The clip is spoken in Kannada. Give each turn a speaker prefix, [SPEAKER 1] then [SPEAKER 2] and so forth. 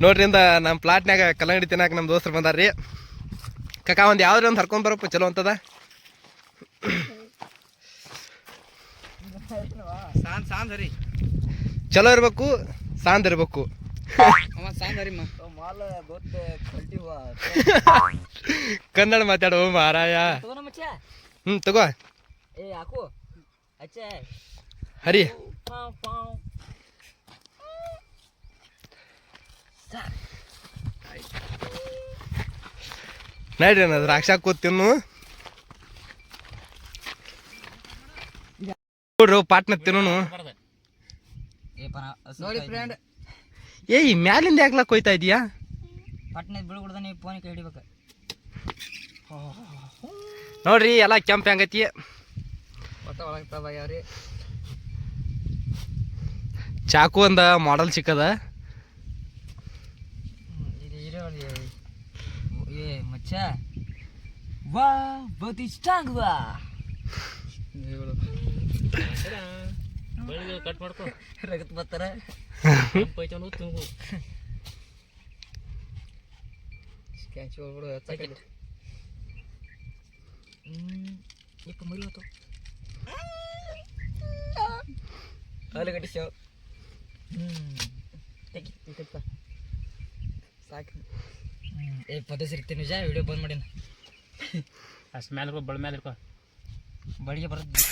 [SPEAKER 1] ನೋಡ್ರಿ ನಮ್ಮ ಪ್ಲಾಟ್ನಾಗ ಕಲ್ಲಂಗಡಿ ತಿನ್ನಾಕ ನಮ್ಮ ದೋಸ್ತರು ಬಂದಾರ್ರಿ. ಕಾಕ ಒಂದು ಯಾವ್ದು ಒಂದು ಹರ್ಕೊಂಡ್ ಬರಪ್ಪ ಚಲೋ ಅಂತದ. ಚಲೋ ಇರ್ಬೇಕು, ಸಾಂದ್ ಇರ್ಬೇಕು. ಕನ್ನಡ ಮಾತಾಡೋ ಮಾರಾಯ. ತಗೋ ಹರಿ. ನೋಡ್ರಿ ಅನ್ನೋದು ರಾಕ್ಷಾ ಕೂತ್ ತಿನ್ನು. ನೋಡ್ರಿ ಪಾಟ್ನ ತಿನ್ನೋನು.
[SPEAKER 2] ನೋಡಿ ಫ್ರೆಂಡ್,
[SPEAKER 1] ಏಯ್ ಮ್ಯಾಲಿಂದ ಯಾಕ್ಲಕ್ ಹೋಯ್ತಾ ಇದೀಯಾ?
[SPEAKER 2] ಪಟ್ನ ಬೀಳ್ಬಿಡ್ದ ನೀವು ಫೋನ್ ಕೈ ಹಿಡಿಬೇಕು.
[SPEAKER 1] ನೋಡ್ರಿ ಎಲ್ಲ ಕೆಂಪ್ ಹೆಂಗೈತಿ.
[SPEAKER 2] ಯಾವ್ರಿ
[SPEAKER 1] ಚಾಕು ಒಂದ ಮಾಡೆಲ್ ಸಿಕ್ಕದ.
[SPEAKER 2] ಮಚ್ಚ ವಾ ಬಹುತಿ ಸ್ಟ್ರಾಂಗ್ ವಾ.
[SPEAKER 3] ಕಟ್ ಮಾಡ್ಕೊ
[SPEAKER 2] ರಗತ್ ಬರ್ತಾರ. ಸ್ಕ್ಯಾಚ್ ಹೋಗ್ಬಿಡು. ಇಪ್ಪ ಮರಿ ಹೋತು ಆಲೂಗಡ್ಡೆ ಸೇವ್. ಸಾಕು. ಪದ ಸಿಗ್ತೀನಿ ನಿಜ. ವಿಡಿಯೋ ಬಂದ್ ಮಾಡಿನ.
[SPEAKER 3] ಅಷ್ಟು ಮೇಲೆ ಇರ್ಕೊ, ಬಳ ಮೇಲೆ ಇರ್ಕೊ.
[SPEAKER 2] ಬಡಿಗೆ ಬರುತ್ತೆ.